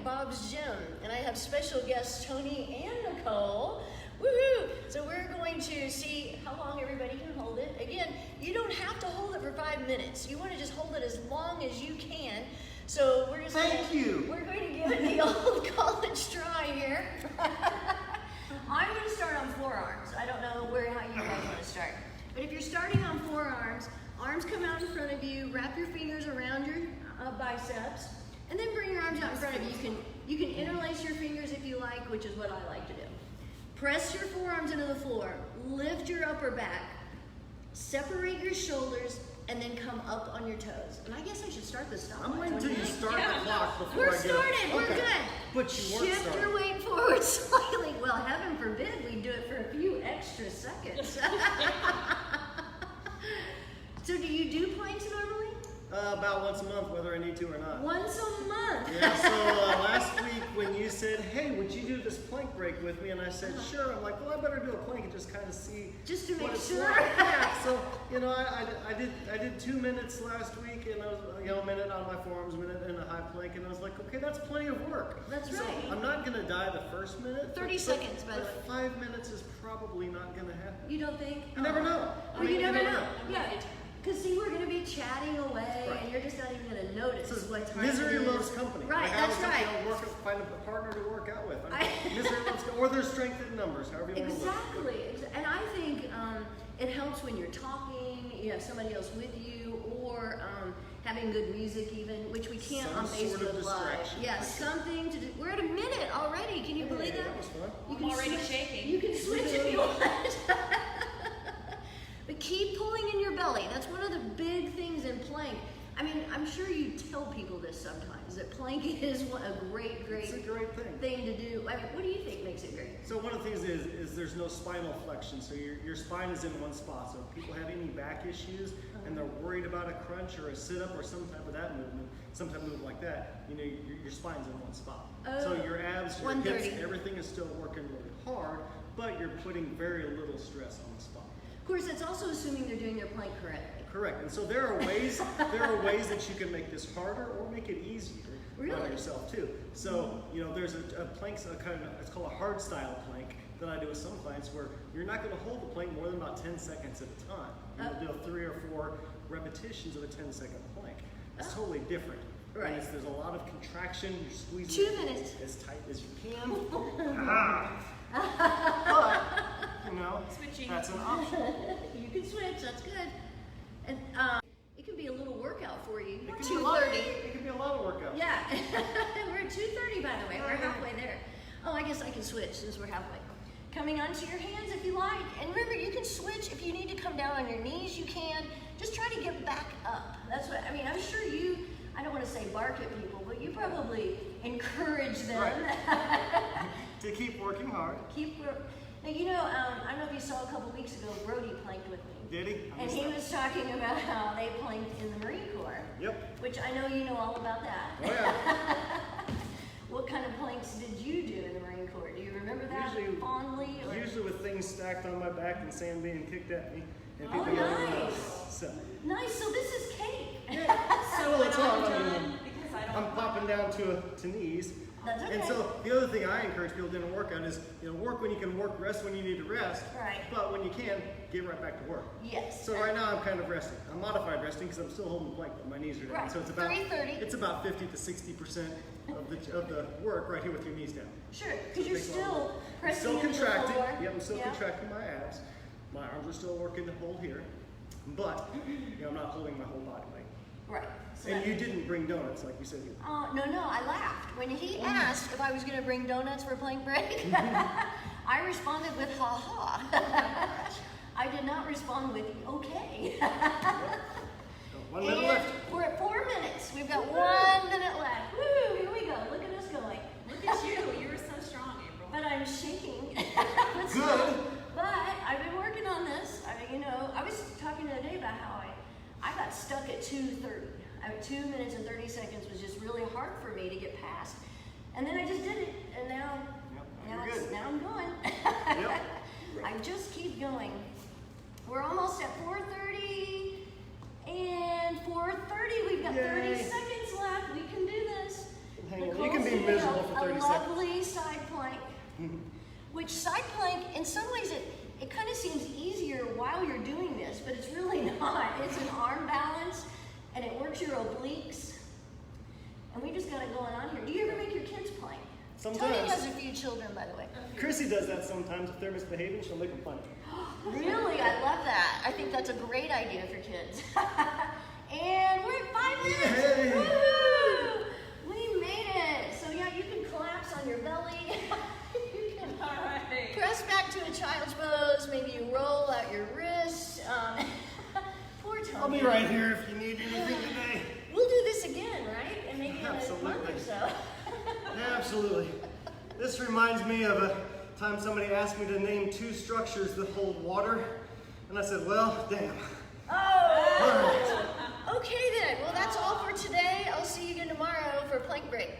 Bob's Gym, and I have special guests Tony and Nicole. Woohoo! So we're going to see how long everybody can hold it. Again, you don't have to hold it for 5 minutes. You want to just hold it as long as you can. So we're just we're going to give it the old college try here. I'm going to start on forearms. I don't know how you guys want to start. But if you're starting on forearms, arms come out in front of you, wrap your fingers around your biceps, and then bring your arms out in front of you. You can interlace your fingers if you like, which is what I like to do. Press your forearms into the floor, lift your upper back, separate your shoulders, and then come up on your toes. And I guess I should start this stopwatch. I'm waiting until you start the clock before We're I get started, we're good. But you weren't Shift started. your weight forward slightly. Well, heaven forbid we do it for a few extra seconds. So do you do planks normally? About once a month, whether I need to or not. Once a month? Yeah, so last week when you said, hey, would you do this plank break with me? And I said, sure. I'm like, well, I better do a plank and just kind of see Just to what make it's sure. like. Yeah, so, you know, I did 2 minutes last week, and I was, a minute on my forearms, a minute in a high plank, and I was like, okay, that's plenty of work. That's so right. I'm not going to die the first minute. 30 seconds, by the way. 5 minutes is probably not going to happen. You don't think? You never know. Well, you never know. Yeah. Because see, we're going to be chatting away, Right. and you're just not even going to notice So what time misery it is. loves company. Right, Like that's I was right. Find a partner to work out with. Misery loves company. Or there's strength in numbers, however you want to look. Exactly. And I think it helps when you're talking, you have somebody else with you, or having good music even, which we can't Some on sort of Facebook Live. distraction, Yeah, for sure. something to do. We're at a minute already. Can you believe that? That was fun. You I'm already switch- shaking. You can switch if you want. But keep pulling in your belly. That's one of the big things in plank. I mean, I'm sure you tell people this sometimes, that plank is a great It's a great thing. thing to do. I mean, what do you think makes it great? So one of the things is there's no spinal flexion, so your spine is in one spot. So if people have any back issues and they're worried about a crunch or a sit-up or some type of that movement, some type of movement like that, your spine's in one spot. So your abs, your 130. hips, everything is still working really hard, but you're putting very little stress on the spine. Of course, that's also assuming they're doing their plank correctly. Correct. And so there are ways that you can make this harder or make it easier Really? on yourself too. So there's a plank, it's called a hard style plank that I do with some clients where you're not going to hold the plank more than about 10 seconds at a time. You'll do 3 or 4 repetitions of a 10-second plank. It's totally different. Right. And there's a lot of contraction. You're squeezing 2 minutes. as tight as you can. But Switching. that's an option. You can switch, that's good. And it can be a little workout for you. It can be a lot- 2:30. It can be a lot of workouts. Yeah. We're at 2:30, by the way. We're halfway there. Oh, I guess I can switch since we're halfway. Coming onto your hands if you like. And remember, you can switch. If you need to come down on your knees, you can. Just try to get back up. That's what, I mean, I'm sure you, I don't want to say bark at people, but you probably encourage them. Right. To keep working hard. Now, I don't know if you saw a couple weeks ago, Brody planked with me. Did he? I And missed he that. was talking about how they planked in the Marine Corps. Yep. Which I know you know all about that. Oh yeah. What kind of planks did you do in the Marine Corps? Do you remember that fondly? Or? Usually with things stacked on my back and sand being kicked at me. And Oh, people yelling at nice. us. So, Nice, so this is cake. well, it's hard. I mean, Because I don't. I'm popping down to knees. That's okay. And so the other thing I encourage people to do in a workout is, work when you can work, rest when you need to rest. Right. But when you can, get right back to work. Yes. So right now I'm kind of resting. I'm modified resting because I'm still holding the plank, but my knees are down. Right. So it's about 30-30. It's about 50 to 60% of the work right here with your knees down. Sure, because you're Takes a lot of still work. I'm pressing still into contracting. the floor. Yep, I'm still Yeah. contracting my abs. My arms are still working to hold here, but I'm not holding my whole body weight. Right. So And that- you didn't bring donuts like you said you. No, I laughed. When he asked if I was going to bring donuts for plank break, I responded with ha ha. I did not respond with okay. 1 minute And left. we're at 4 minutes. We've got 1 minute left. Woo, here we go. Look at us going. Look at you. You were so strong, April. But I'm shaking. Good. But I've been working on this. I was talking the other day about how I got stuck at 2:30. 2 minutes and 30 seconds was just really hard for me to get past. And then I just did it, and now you're good. now I'm going. Yep. I just keep going. We're almost at 4:30, and 4:30. We've got 30 Yay. seconds left. We can do this. Hang on. You Nicole, can be stay miserable up. which side plank, in some ways it kind of seems easier while you're doing this, but it's really not. It's an arm balance, and it works your obliques. And we just got it going on here. Do you ever make your kids plank? Sometimes. Tony has a few children, by the way. Chrissy does that sometimes. If they're misbehaving, she'll make them plank. Really? I love that. I think that's a great idea for kids. And we're at 5 minutes. Yay. Woohoo! We made it. So yeah, you can collapse on your belly. You can All right. press back to a child's pose. Maybe you roll out your wrists. Poor Tony. I'll be right here if you need anything today. We'll do this again, right? And maybe in a month Absolutely. or so. Absolutely. This reminds me of a time somebody asked me to name 2 structures that hold water. And I said, well, damn. Oh! Okay then. Well, that's all for today. I'll see you again tomorrow for plank break.